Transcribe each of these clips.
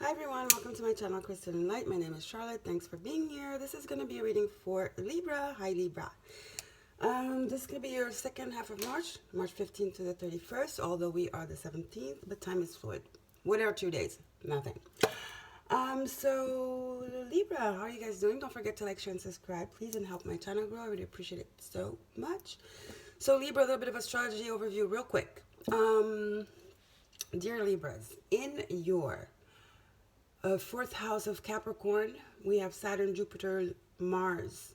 Hi everyone, welcome to my channel, Crystalline.light. My name is Charlotte. Thanks for being here. This is going to be a reading for Libra. Hi Libra. This is going to be your second half of March, March 15th to the 31st, although we are the 17th, but time is fluid. What are 2 days? Nothing. So Libra, how are you guys doing? Don't forget to like, share, and subscribe, please, and help my channel grow. I really appreciate it so much. So Libra, a little bit of astrology overview real quick. Dear Libras, in your fourth house of Capricorn, we have Saturn, Jupiter, Mars,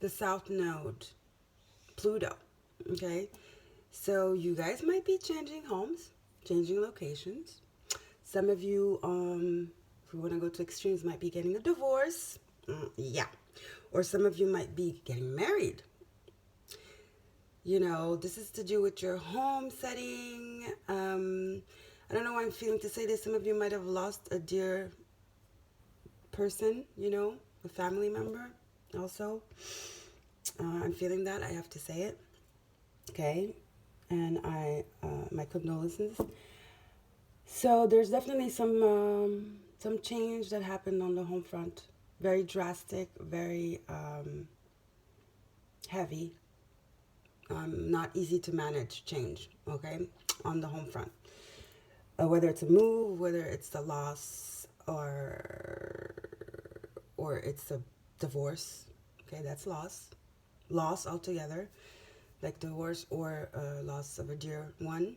the South Node, Pluto. Okay, so you guys might be changing homes, changing locations. Some of you, if we want to go to extremes, might be getting a divorce. Yeah, or some of you might be getting married. You know, this is to do with your home setting. I don't know why I'm feeling to say this. Some of you might have lost a dear person, you know, a family member also. I'm feeling that. I have to say it. Okay. And my condolences. So there's definitely some change that happened on the home front. Very drastic, very heavy. Not easy to manage change, okay, on the home front. Whether it's a move, whether it's a loss, or it's a divorce, okay, that's loss altogether, like divorce or loss of a dear one,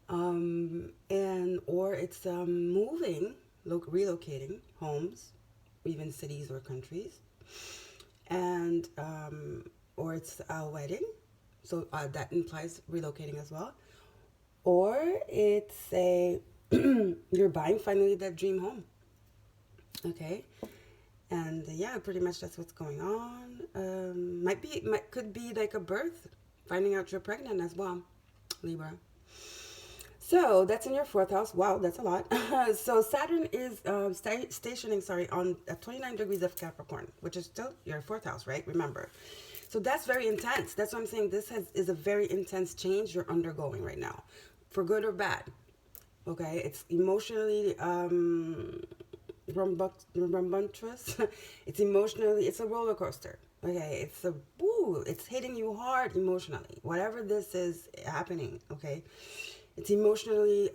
and or it's moving, relocating homes, even cities or countries, and or it's a wedding, so that implies relocating as well. Or it's a you're buying finally that dream home. Okay. And yeah, pretty much that's what's going on. Could be like a birth, finding out you're pregnant as well, Libra. So that's in your fourth house. Wow, that's a lot. So Saturn is stationing, on 29 degrees of Capricorn, which is still your fourth house, right? Remember. So that's very intense. That's what I'm saying. This is a very intense change you're undergoing right now, for good or bad. Okay, it's emotionally rambunctious. It's emotionally, it's a roller coaster. Okay, it's hitting you hard emotionally. Whatever this is happening, okay, it's emotionally,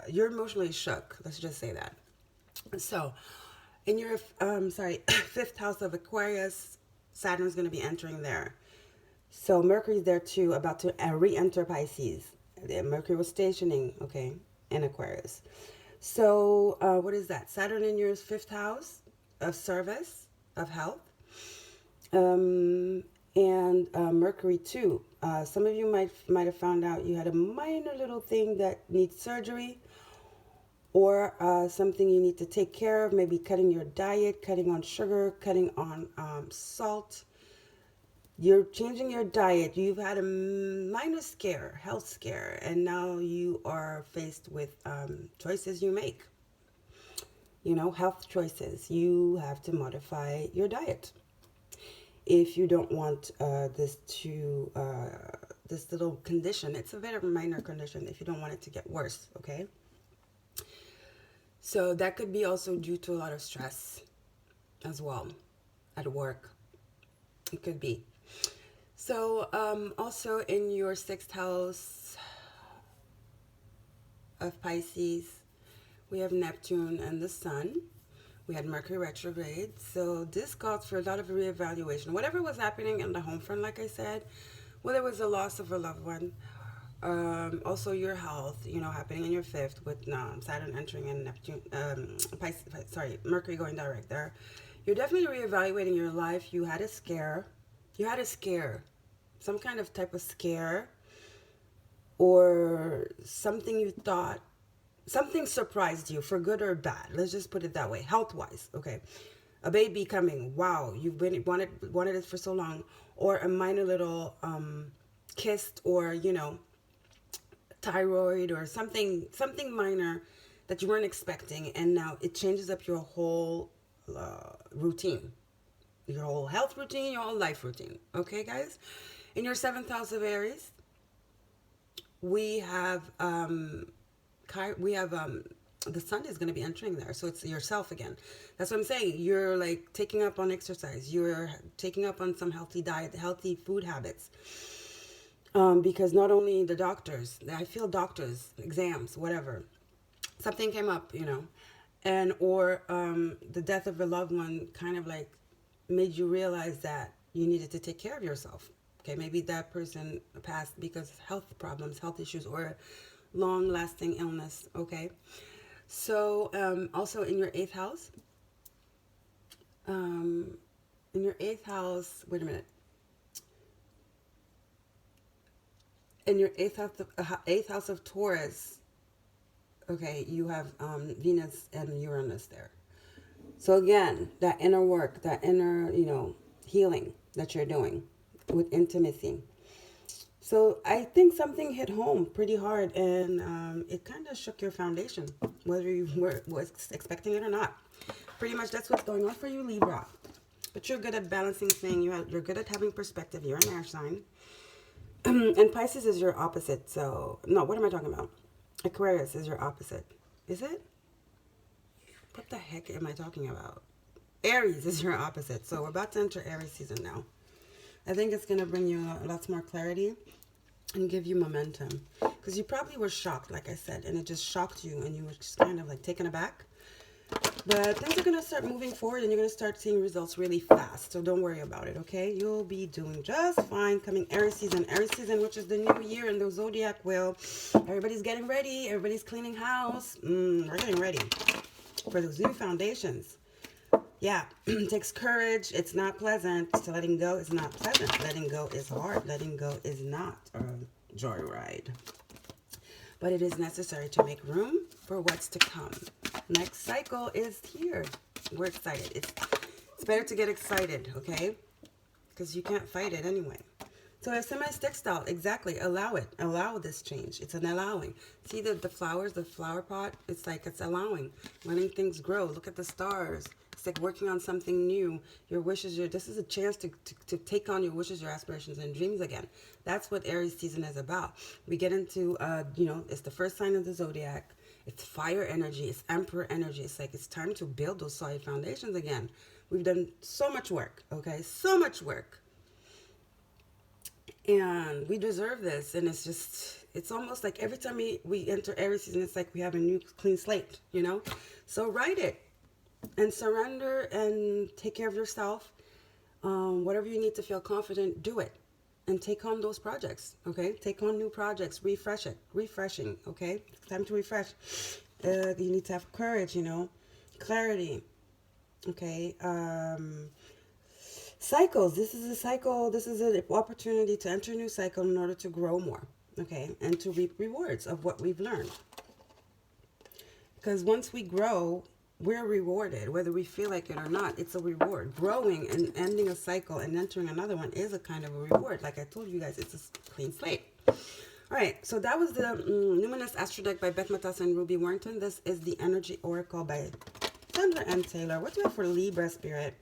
you're emotionally shook. Let's just say that. So, in your fifth house of Aquarius, Saturn's going to be entering there. So Mercury's there too, about to re-enter Pisces. Mercury was stationing, okay, in Aquarius. So what is that? Saturn in your fifth house of service, of health, and Mercury too. Some of you might have found out you had a minor little thing that needs surgery, or something you need to take care of. Maybe cutting your diet, cutting on sugar, cutting on salt. You're changing your diet. You've had a minor scare, health scare, and now you are faced with choices you make. You know, health choices. You have to modify your diet if you don't want this little condition. It's a very minor condition. If you don't want it to get worse, okay? So that could be also due to a lot of stress as well at work. It could be. So also in your sixth house of Pisces, we have Neptune and the Sun. We had Mercury retrograde. So this calls for a lot of reevaluation. Whatever was happening in the home front, like I said, whether it was a loss of a loved one, also your health, you know, happening in your fifth with Saturn entering and Neptune, Mercury going direct there. You're definitely reevaluating your life. You had a scare. Some kind of type of scare, or something you thought, something surprised you for good or bad. Let's just put it that way, health-wise, okay? A baby coming, wow, you've been wanted it for so long, or a minor little cyst, or, you know, thyroid, or something minor that you weren't expecting, and now it changes up your whole routine, your whole health routine, your whole life routine, okay, guys? In your seventh house of Aries, we have we have the sun is going to be entering there, so it's yourself again. That's what I'm saying. You're like taking up on exercise. You're taking up on some healthy diet, healthy food habits. Because not only the doctors, I feel doctors, exams, whatever, something came up, you know, and or the death of a loved one kind of like made you realize that you needed to take care of yourself. Okay, maybe that person passed because of health problems, health issues, or long-lasting illness. Okay, so also in your eighth house, um, wait a minute. In your eighth house of Taurus, okay, you have Venus and Uranus there. So again, that inner work, that inner, you know, healing that you're doing with intimacy. So I think something hit home pretty hard, and it kind of shook your foundation, whether you was expecting it or not. Pretty much that's what's going on for you, Libra. But you're good at balancing things. You're good at having perspective. You're an air sign. And Pisces is your opposite. So, no, what am I talking about? Aquarius is your opposite. Is it? What the heck am I talking about? Aries is your opposite. So we're about to enter Aries season now. I think it's going to bring you lots more clarity and give you momentum. Because you probably were shocked, like I said, and it just shocked you and you were just kind of like taken aback. But things are going to start moving forward and you're going to start seeing results really fast. So don't worry about it, okay? You'll be doing just fine coming Aries season. Aries season, which is the new year in the zodiac wheel. Everybody's getting ready. Everybody's cleaning house. We're getting ready for those new foundations. Yeah, it takes courage. It's not pleasant. So letting go is not pleasant. Letting go is hard. Letting go is not a joyride. But it is necessary to make room for what's to come. Next cycle is here. We're excited. It's better to get excited, okay? Because you can't fight it anyway. So a semi-textile, exactly. Allow it. Allow this change. It's an allowing. See the flowers, the flower pot? It's like it's allowing. Letting things grow. Look at the stars. It's like working on something new. Your wishes, this is a chance to take on your wishes, your aspirations, and dreams again. That's what Aries season is about. We get into, you know, it's the first sign of the zodiac. It's fire energy. It's emperor energy. It's like it's time to build those solid foundations again. We've done so much work, okay? So much work. And we deserve this. And it's just, it's almost like every time we enter Aries season, it's like we have a new clean slate, you know? So write it and surrender and take care of yourself. Whatever you need to feel confident, do it. And take on those projects, okay? Take on new projects. Refresh it. Refreshing, okay? It's time to refresh. You need to have courage, you know? Clarity, okay? Cycles. This is a cycle. This is an opportunity to enter a new cycle in order to grow more, okay? And to reap rewards of what we've learned. Because once we grow, we're rewarded, whether we feel like it or not. It's a reward. Growing and ending a cycle and entering another one is a kind of a reward. Like I told you guys, it's a clean slate. All right, so that was the Numinous Astro Deck by Beth Matassa and Ruby Warrington. This is the Energy Oracle by Sandra M. Taylor. What do we have for Libra Spirit?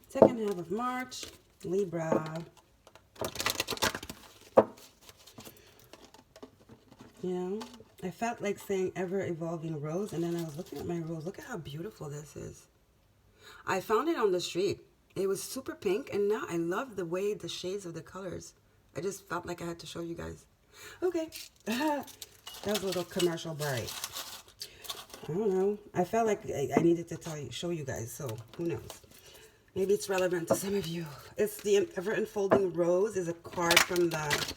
Second half of March, Libra. You know, I felt like saying ever-evolving rose, and then I was looking at my rose. Look at how beautiful this is. I found it on the street. It was super pink, and now I love the way the shades of the colors. I just felt like I had to show you guys. Okay. That was a little commercial break. I don't know. I felt like I needed to show you guys, so who knows. Maybe it's relevant to some of you. It's the Ever-Unfolding Rose is a card from the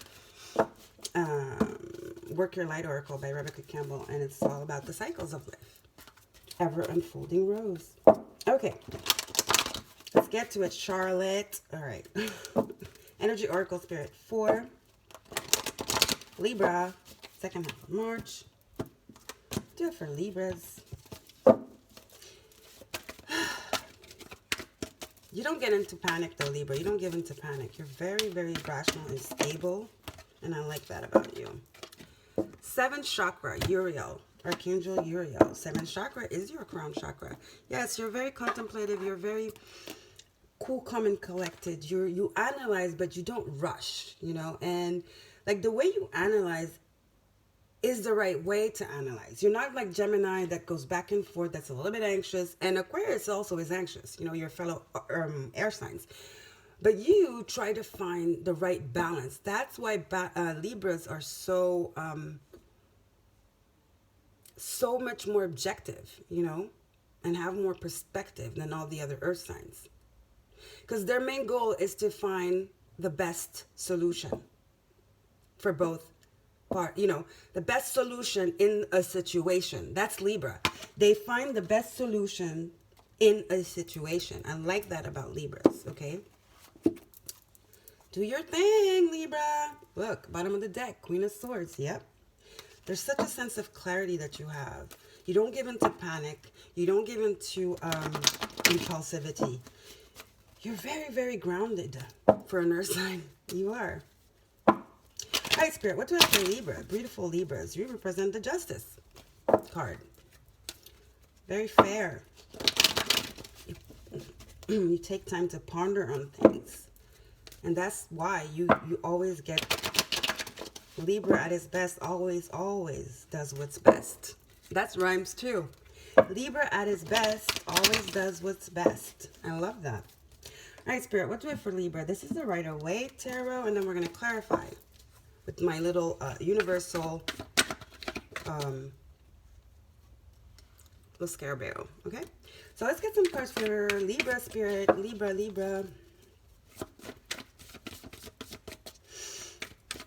Work Your Light Oracle by Rebecca Campbell, and it's all about the cycles of life. Ever-Unfolding Rose. Okay. Let's get to it, Charlotte. All right. Energy Oracle Spirit 4. Libra. Second half of March. Do it for Libras. You don't get into panic though, Libra. You don't give into panic. You're very, very rational and stable. And I like that about you. 7th chakra, Uriel. Archangel Uriel. 7th chakra is your crown chakra. Yes, you're very contemplative. You're very cool, calm, and collected. You analyze, but you don't rush, you know. And like the way you analyze is the right way to analyze. You're not like Gemini that goes back and forth, that's a little bit anxious. And Aquarius also is anxious, you know, your fellow air signs. But you try to find the right balance. That's why Libras are so so much more objective, you know, and have more perspective than all the other earth signs. Because their main goal is to find the best solution for both you know, the best solution in a situation. That's Libra. They find the best solution in a situation. I like that about Libras, okay? Do your thing, Libra. Look, bottom of the deck, Queen of Swords. Yep. There's such a sense of clarity that you have. You don't give into panic. You don't give into impulsivity. You're very, very grounded for an earth sign. You are. Hi, Spirit. What do I say, Libra? Beautiful Libras. You represent the Justice card. Very fair. You take time to ponder on things. And that's why you always get Libra at his best. Always, always does what's best. That's rhymes too. Libra at his best always does what's best. I love that. All right, Spirit. What do I have for Libra? This is the Rider-Waite Tarot. And then we're going to clarify with my little universal little scarabeo. Okay, so let's get some cards for Libra, Spirit. Libra.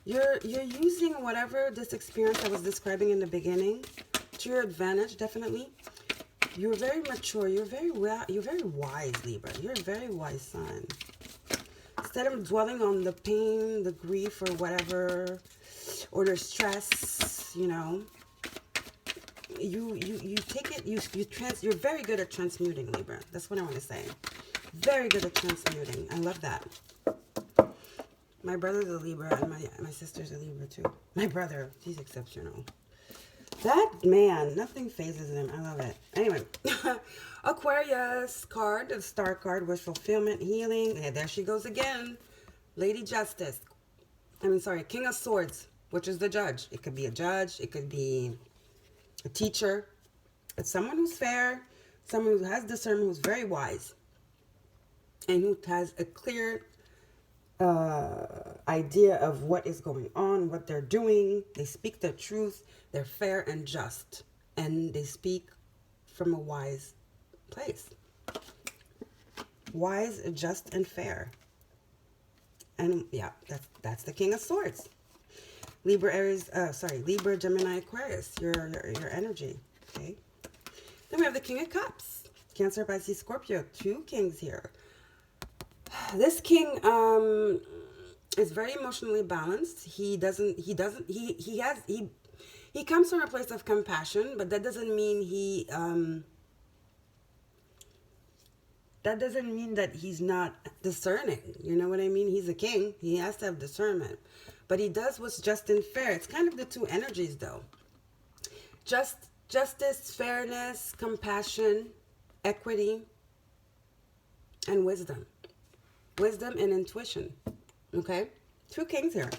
You're using whatever this experience I was describing in the beginning to your advantage. Definitely, you're very mature. You're very wise, Libra. You're a very wise sign. Instead of dwelling on the pain, the grief, or whatever, or the stress, you know, you take it, you're very good at transmuting, Libra. That's what I want to say. Very good at transmuting. I love that. My brother's a Libra, and my sister's a Libra too. My brother, he's exceptional. That man, nothing phases him. I love it. Anyway, Aquarius card, the star card, wish fulfillment, healing. Yeah, there she goes again. Lady Justice. King of Swords, which is the judge. It could be a judge. It could be a teacher. It's someone who's fair, someone who has discernment, who's very wise, and who has a clear idea of what is going on, what they're doing. They speak the truth. They're fair and just, and they speak from a wise place. Wise, just, and fair. And yeah, that's the King of Swords. Libra, Gemini, Aquarius. Your energy. Okay. Then we have the King of Cups. Cancer, Pisces, Scorpio. 2 kings here. This king is very emotionally balanced. He comes from a place of compassion, but that doesn't mean that he's not discerning. You know what I mean? He's a king. He has to have discernment. But he does what's just and fair. It's kind of the two energies, though. Justice, fairness, compassion, equity, and wisdom. Wisdom and intuition. Okay? 2 kings here.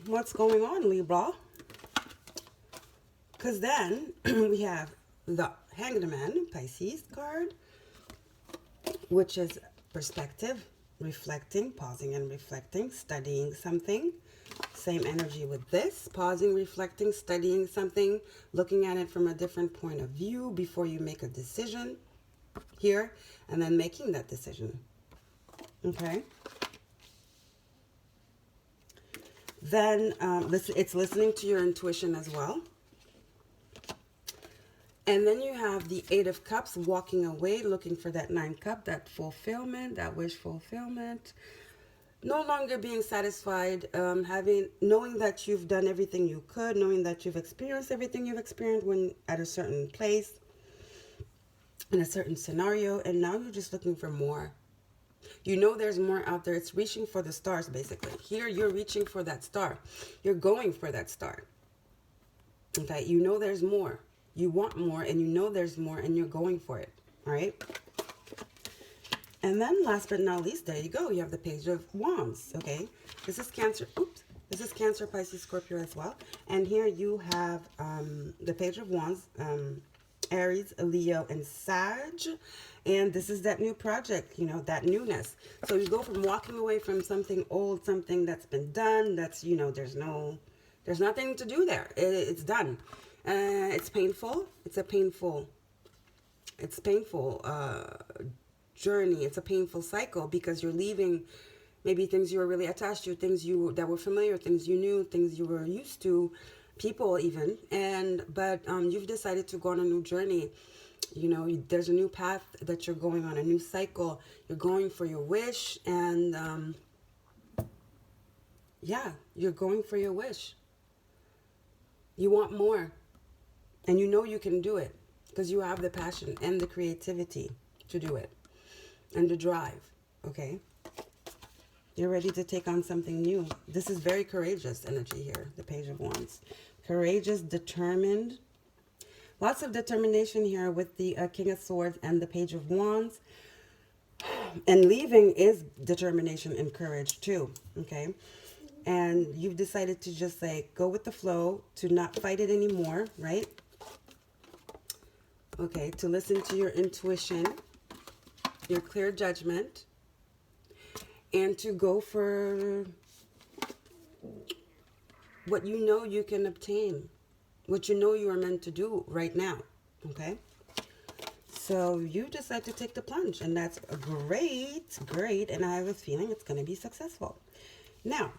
What's going on, Libra? Because then we have the Hanged Man, Pisces card, which is perspective, reflecting, pausing and reflecting, studying something. Same energy with this, pausing, reflecting, studying something, looking at it from a different point of view before you make a decision here, and then making that decision. Okay? Then it's listening to your intuition as well. And then you have the 8 of Cups, walking away, looking for that 9 cup, that fulfillment, that wish fulfillment. No longer being satisfied, knowing that you've done everything you could, knowing that you've experienced everything you've experienced when at a certain place, in a certain scenario, and now you're just looking for more. You know there's more out there. It's reaching for the stars, basically. Here, you're reaching for that star. You're going for that star. Okay, you know there's more. You want more, and you know there's more, and you're going for it. All right? And then last but not least, there you go. You have the Page of Wands, okay? This is Cancer. Oops. This is Cancer, Pisces, Scorpio as well. And here you have the Page of Wands, Aries, Leo, and Sag. And this is that new project, you know, that newness. So you go from walking away from something old, something that's been done, that's, you know, there's nothing to do there. It's done. It's painful. It's painful journey. It's a painful cycle because you're leaving maybe things you were really attached to, things that were familiar, things you knew, things you were used to, people even. But you've decided to go on a new journey. You know, there's a new path that you're going on, a new cycle. You're going for your wish, and yeah, you're going for your wish. You want more, and you know you can do it because you have the passion and the creativity to do it, and the drive. Okay, you're ready to take on something new. This is very courageous energy here, the Page of Wands. Courageous, determined. Lots of determination here with the King of Swords and the Page of Wands. And leaving is determination and courage too, okay? And you've decided to just like go with the flow, to not fight it anymore, right? Okay, to listen to your intuition, your clear judgment, and to go for what you know you can obtain, what you know you are meant to do right now, okay? So you decide to take the plunge, and that's great, and I have a feeling it's going to be successful. Now,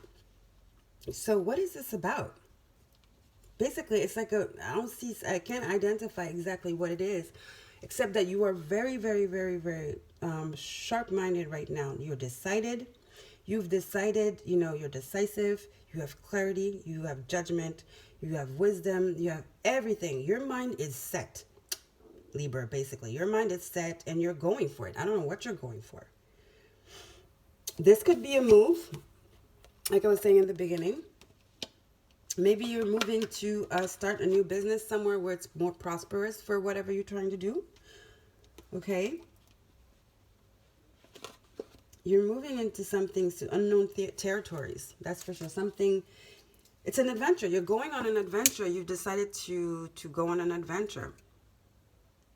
so what is this about? Basically, it's like I can't identify exactly what it is, except that you are very, very, very, very sharp-minded right now. You're decided. You've decided, you know, you're decisive. You have clarity. You have judgment. You have wisdom. You have everything. Your mind is set, Libra, basically. Your mind is set, and you're going for it. I don't know what you're going for. This could be a move, like I was saying in the beginning. Maybe you're moving to start a new business somewhere where it's more prosperous for whatever you're trying to do. Okay? You're moving into something, to unknown territories. That's for sure. Something, it's an adventure. You're going on an adventure. You've decided to go on an adventure.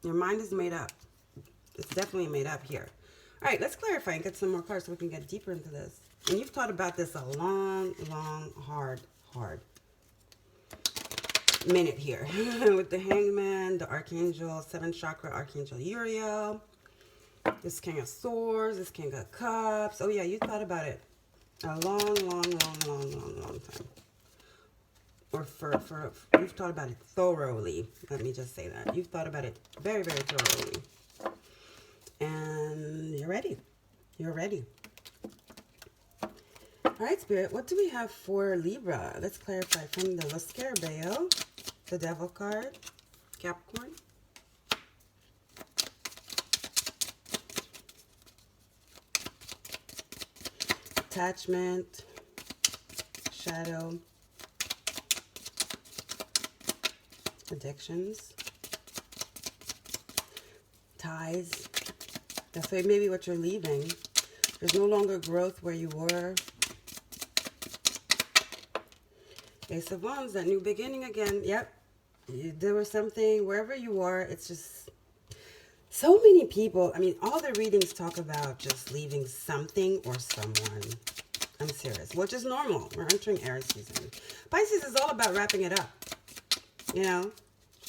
Your mind is made up. It's definitely made up here. All right, let's clarify and get some more cards so we can get deeper into this. And you've thought about this a long, hard minute here. With the Hangman, the Archangel, 7th Chakra, Archangel Uriel. This King of Swords, this King of Cups. Oh yeah, you thought about it a long time. Or you've thought about it thoroughly. Let me just say that. You've thought about it very, very thoroughly. And you're ready. You're ready. All right, Spirit, what do we have for Libra? Let's clarify from the Scarabeo, the Devil card, Capricorn. Attachment, shadow, addictions, ties. That's maybe what you're leaving. There's no longer growth where you were. Ace of Wands, that new beginning again. Yep. There was something, wherever you are, it's just so many people. I mean, all the readings talk about just leaving something or someone. I'm serious, which is normal. We're entering Aries season. Pisces is all about wrapping it up. You know?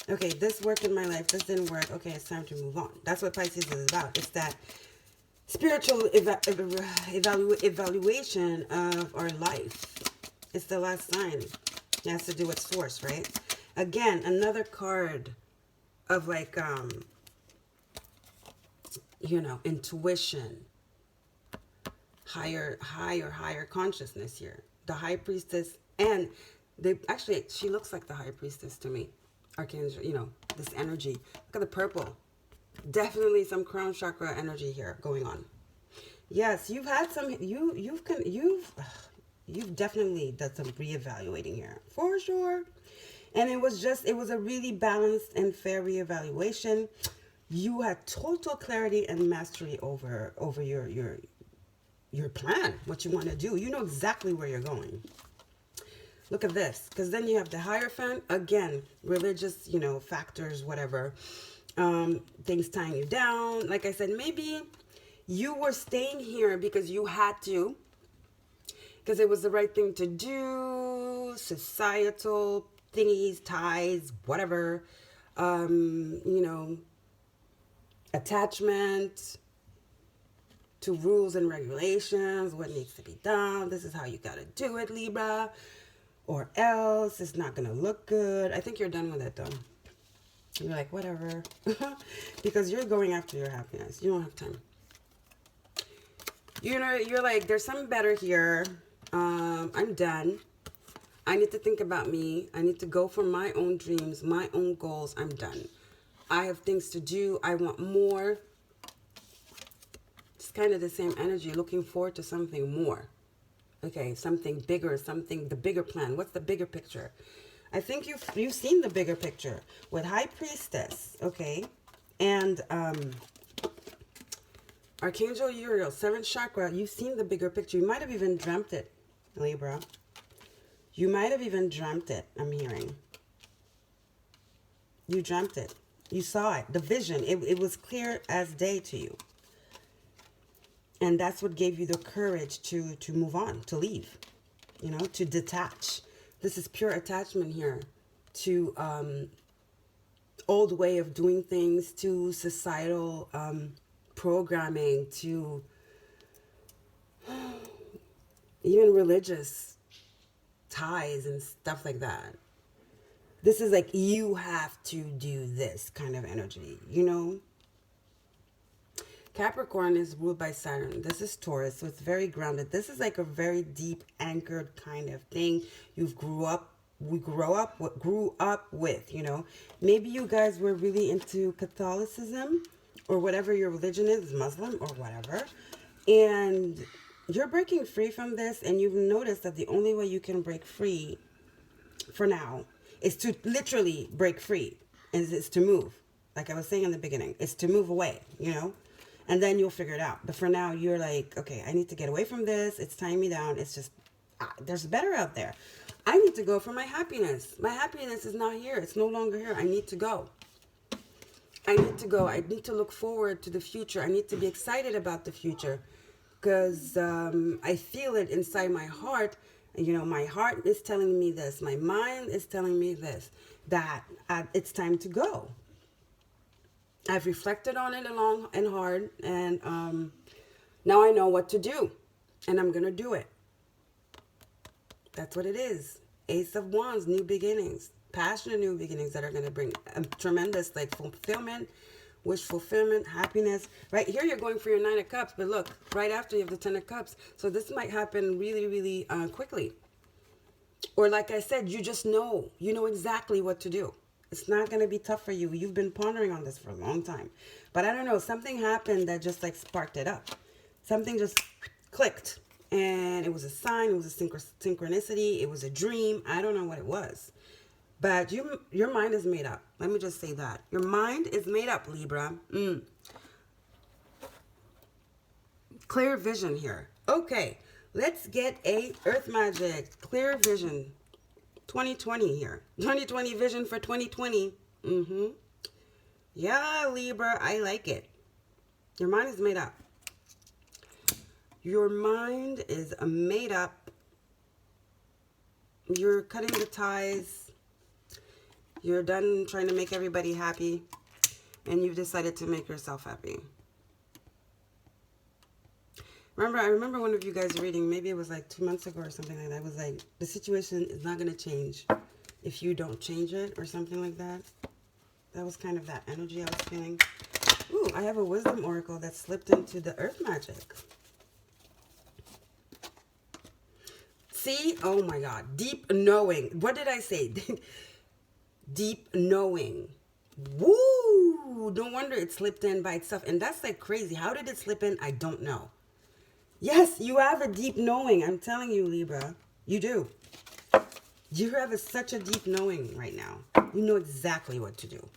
Okay, this worked in my life. This didn't work. Okay, it's time to move on. That's what Pisces is about. It's that spiritual evaluation of our life. It's the last sign. It has to do with source, right? Again, another card of like, you know, intuition, higher consciousness here. The High Priestess, and she looks like the High Priestess to me. Archangel, you know, this energy. Look at the purple. Definitely some crown chakra energy here going on. Yes, you've had some. You've definitely done some reevaluating here for sure. And it was a really balanced and fair reevaluation. You had total clarity and mastery over your plan, what you want to do. You know exactly where you're going. Look at this, because then you have the Hierophant, again, religious, you know, factors, whatever, things tying you down. Like I said, maybe you were staying here because you had to, because it was the right thing to do, societal thingies, ties, whatever, you know, attachment to rules and regulations, what needs to be done. This is how you got to do it, Libra, or else it's not going to look good. I think you're done with it, though. You're like, whatever, because you're going after your happiness. You don't have time. You know, you're like, there's something better here. I'm done. I need to think about me. I need to go for my own dreams, my own goals. I'm done. I have things to do. I want more. It's kind of the same energy, looking forward to something more. Okay, something bigger, something, the bigger plan. What's the bigger picture? I think you've seen the bigger picture with High Priestess, okay? And Archangel Uriel, 7th chakra, you've seen the bigger picture. You might have even dreamt it, Libra. You might have even dreamt it, I'm hearing. You dreamt it. You saw it. The vision, it was clear as day to you. And that's what gave you the courage to move on, to leave, you know, to detach. This is pure attachment here to old way of doing things, to societal programming, to even religious ties and stuff like that. This is like, you have to do this kind of energy, you know? Capricorn is ruled by Saturn. This is Taurus, so it's very grounded. This is like a very deep anchored kind of thing. We grew up with, you know. Maybe you guys were really into Catholicism or whatever your religion is, Muslim or whatever. And you're breaking free from this, and you've noticed that the only way you can break free for now is to literally break free, and it's to move. Like I was saying in the beginning, it's to move away, you know. And then you'll figure it out. But for now, you're like, okay, I need to get away from this. It's tying me down. It's just, there's better out there. I need to go for my happiness. My happiness is not here. It's no longer here. I need to go. I need to go. I need to look forward to the future. I need to be excited about the future. Because I feel it inside my heart. You know, my heart is telling me this. My mind is telling me this. That it's time to go. I've reflected on it long and hard, and now I know what to do, and I'm going to do it. That's what it is. Ace of Wands, new beginnings, passionate new beginnings that are going to bring a tremendous like fulfillment, wish fulfillment, happiness. Right here you're going for your 9 of Cups, but look, right after you have the 10 of Cups. So this might happen really, really quickly. Or like I said, you just know. You know exactly what to do. It's not going to be tough for you. You've been pondering on this for a long time. But I don't know, something happened that just like sparked it up. Something just clicked. And it was a sign, it was a synchronicity, it was a dream. I don't know what it was. But your mind is made up. Let me just say that. Your mind is made up, Libra. Clear vision here. Okay, let's get a Earth Magic. Clear vision. 2020 here. 2020 vision for 2020. Yeah, Libra, I like it. Your mind is made up. Your mind is made up. You're cutting the ties. You're done trying to make everybody happy. And you've decided to make yourself happy. I remember one of you guys reading, maybe it was like 2 months ago or something like that. It was like, the situation is not going to change if you don't change it or something like that. That was kind of that energy I was feeling. Ooh, I have a wisdom oracle that slipped into the Earth Magic. See? Oh my God. Deep knowing. What did I say? Deep knowing. Woo! No wonder it slipped in by itself. And that's like crazy. How did it slip in? I don't know. Yes, you have a deep knowing. I'm telling you, Libra. You do. You have such a deep knowing right now. You know exactly what to do.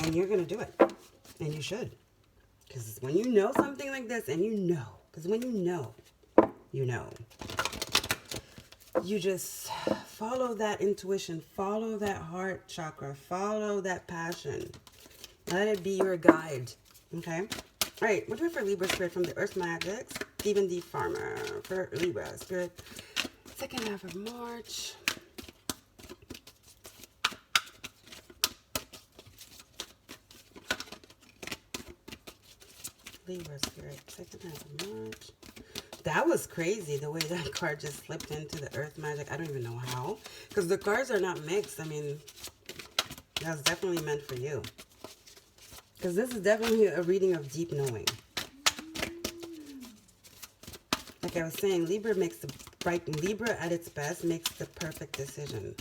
And you're going to do it. And you should. Because when you know something like this, and you know. Because when you know, you know. you just follow that intuition, follow that heart chakra, follow that passion. Let it be your guide. Okay? All right, what do we have for Libra Spirit from the Earth Magics? Stephen D. Farmer for Libra Spirit. Second half of March. Libra Spirit, second half of March. That was crazy, the way that card just slipped into the Earth Magic. I don't even know how. Because the cards are not mixed. I mean, that's definitely meant for you. Because this is definitely a reading of deep knowing. Like I was saying, Libra makes the right. Libra at its best makes the perfect decision.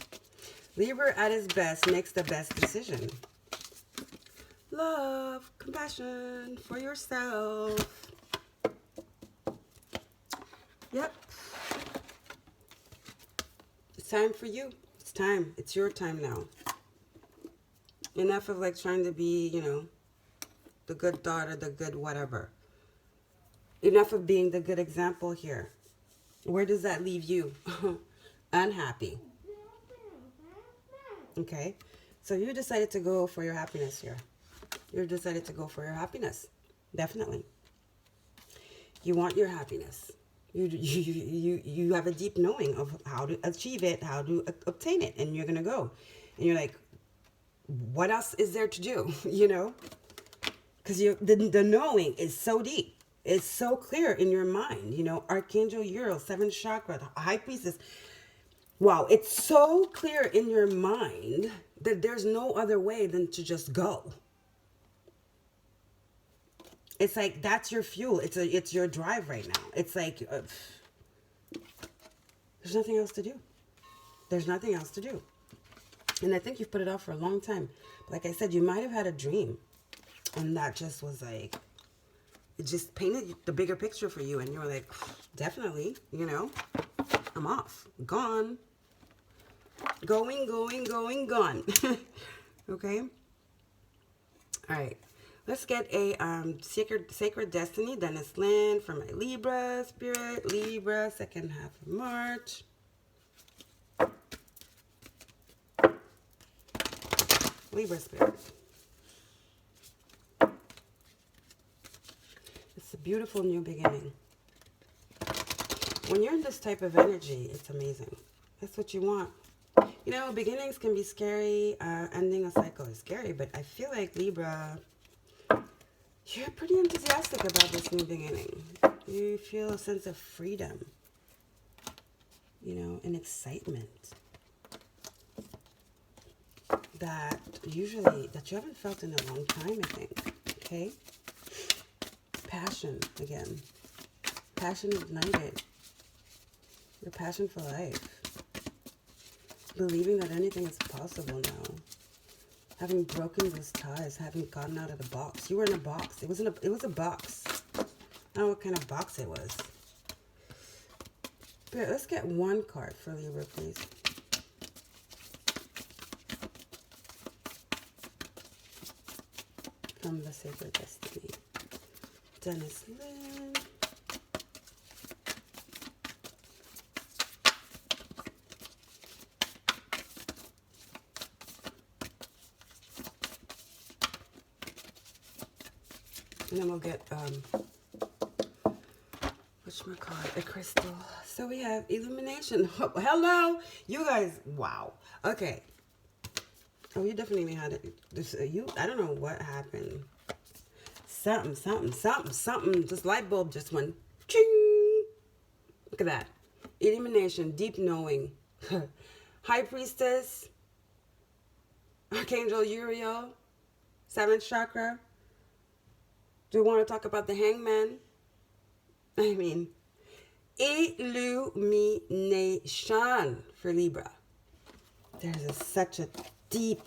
Libra at its best makes the best decision. Love, compassion for yourself. Yep. It's time for you. It's time. It's your time now. Enough of like trying to be, you know, the good daughter, the good whatever. Enough of being the good example here. Where does that leave you? Unhappy. Okay? So you decided to go for your happiness here. You decided to go for your happiness. Definitely. You want your happiness. You have a deep knowing of how to achieve it, how to obtain it, and you're going to go. And you're like, what else is there to do? You know? Because the knowing is so deep. It's so clear in your mind. You know, Archangel Uriel, 7th chakra, the High Priestess. Wow, it's so clear in your mind that there's no other way than to just go. It's like that's your fuel. It's your drive right now. It's like there's nothing else to do. There's nothing else to do. And I think you've put it off for a long time. Like I said, you might have had a dream, and that just was like, it just painted the bigger picture for you, and you were like, definitely, you know, I'm off, gone, going, gone. Okay. All right. Let's get a Sacred Destiny, Dennis Lynn for my Libra Spirit. Libra, second half of March. Libra Spirit. It's a beautiful new beginning. When you're in this type of energy, it's amazing. That's what you want. You know, beginnings can be scary. Ending a cycle is scary, but I feel like Libra, you're pretty enthusiastic about this new beginning. You feel a sense of freedom, you know, and excitement that you haven't felt in a long time, I think. Okay? Passion again. Passion ignited. Your passion for life. Believing that anything is possible now. Having broken those ties, having gotten out of the box. You were in a box. It was a box. I don't know what kind of box it was. But let's get one card for Libra, please. From the Sacred Destiny. Dennis Lynn. And then we'll get, whatchamacallit, a crystal. So we have illumination. Oh, hello, you guys. Wow. Okay. Oh, you definitely had it. I don't know what happened. Something. This light bulb just went, ching. Look at that. Illumination, deep knowing. High Priestess. Archangel Uriel. 7th chakra. Do we want to talk about the Hangman? I mean, illumination for Libra. There's such a deep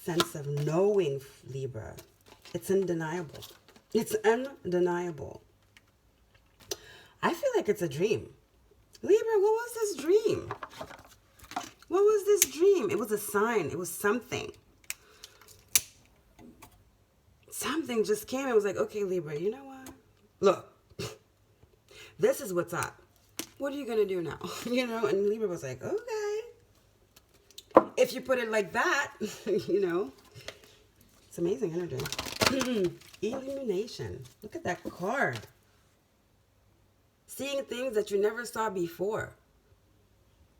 sense of knowing Libra. It's undeniable. It's undeniable. I feel like it's a dream. Libra, what was this dream? What was this dream? It was a sign. It was something. Something just came and was like, okay, Libra, you know what? Look, this is what's up. what are you going to do now? And Libra was like, okay. If you put it like that, it's amazing energy. Illumination. Look at that card. Seeing things that you never saw before.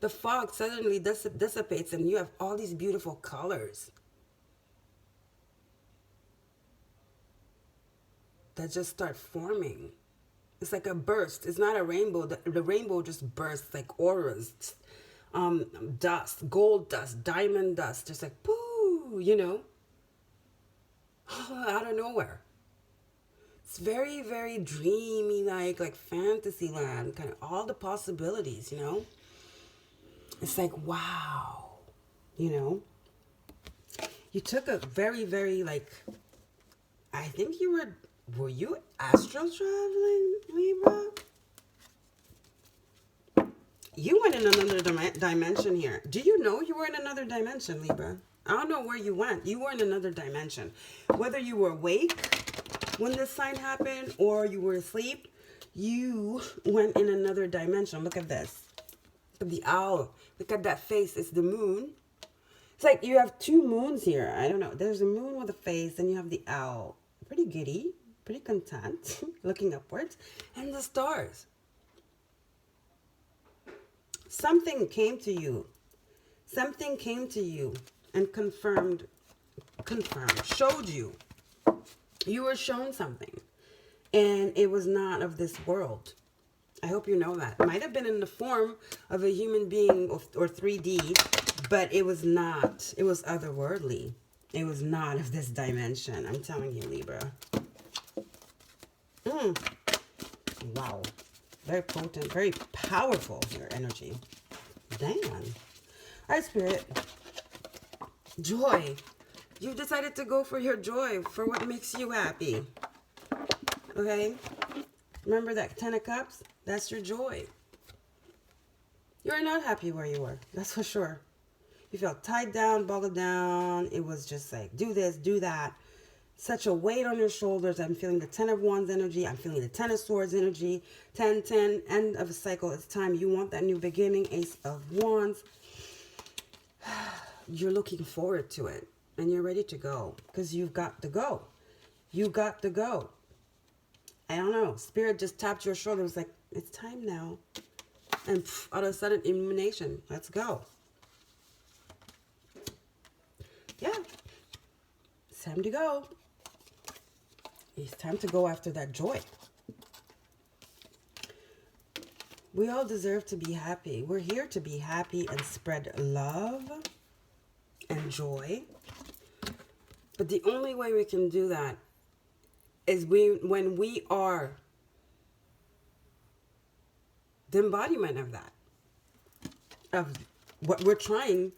The fog suddenly dissipates and you have all these beautiful colors that just start forming. It's like a burst. It's not a rainbow. The rainbow just bursts like auras, dust, gold dust, diamond dust, just like pooh, out of nowhere. It's very, very dreamy, like fantasy land, kind of all the possibilities, It's like, wow, You took a very, very, I think were you astral traveling, Libra? You went in another dimension here. Do you know you were in another dimension, Libra? I don't know where you went. You were in another dimension. Whether you were awake when this sign happened or you were asleep, you went in another dimension. Look at this. Look at the owl. Look at that face. It's the moon. It's like you have two moons here. I don't know. There's a moon with a face, and you have the owl. Pretty giddy, pretty content, looking upwards. And the stars. Something came to you. Something came to you and confirmed, showed you. You were shown something. And it was not of this world. I hope you know that. It might have been in the form of a human being or 3D, but it was not. It was otherworldly. It was not of this dimension. I'm telling you, Libra. Wow. Very potent, very powerful, your energy. Damn. All right, Spirit. Joy. You decided to go for your joy, for what makes you happy. Okay? Remember that 10 of Cups? That's your joy. You're not happy where you were. That's for sure. You felt tied down, boggled down. It was just like, do this, do that. Such a weight on your shoulders. I'm feeling the 10 of Wands energy. I'm feeling the 10 of Swords energy. 10, 10, end of a cycle. It's time. You want that new beginning. Ace of Wands. You're looking forward to it. And you're ready to go. Because you've got to go. You got to go. I don't know. Spirit just tapped your shoulder. It was like, it's time now. And all of a sudden, illumination. Let's go. Yeah. It's time to go. It's time to go after that joy. We all deserve to be happy. We're here to be happy and spread love and joy. But the only way we can do that is when we are the embodiment of that, of what we're trying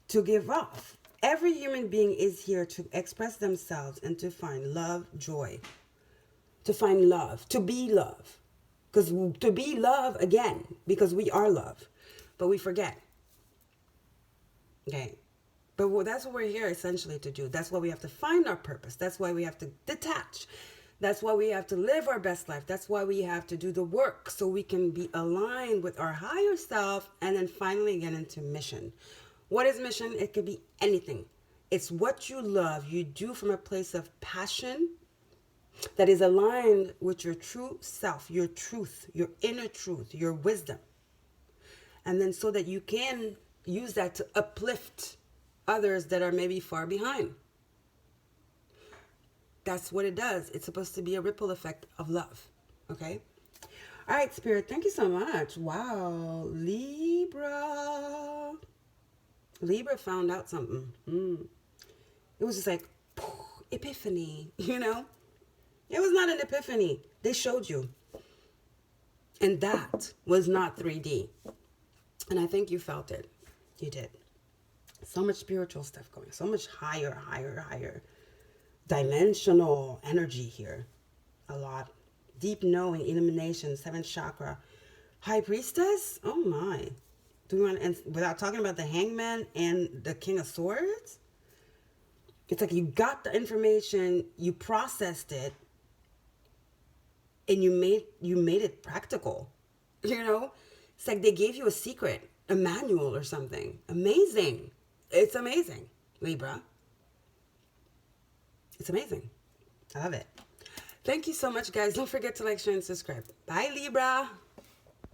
to give off. Every human being is here to express themselves and to find love, joy, to find love, to be love. Because to be love, again, because we are love, but we forget. Okay. But that's what we're here essentially to do. That's why we have to find our purpose. That's why we have to detach. That's why we have to live our best life. That's why we have to do the work so we can be aligned with our higher self and then finally get into mission. What is mission? It could be anything. It's what you love. You do from a place of passion that is aligned with your true self, your truth, your inner truth, your wisdom. And then so that you can use that to uplift others that are maybe far behind. That's what it does. It's supposed to be a ripple effect of love. Okay? All right, Spirit, thank you so much. Wow. Libra. Libra found out something. It was just like, epiphany, It was not an epiphany. They showed you. And that was not 3D. And I think you felt it. You did. So much spiritual stuff going. So much higher dimensional energy here. A lot. Deep knowing, illumination, 7th chakra. High Priestess? Oh my. Do we want to, and without talking about the Hangman and the King of Swords? It's like you got the information, you processed it, and you made it practical. It's like they gave you a secret, a manual or something. Amazing. It's amazing, Libra. It's amazing. I love it. Thank you so much, guys. Don't forget to like, share, and subscribe. Bye, Libra.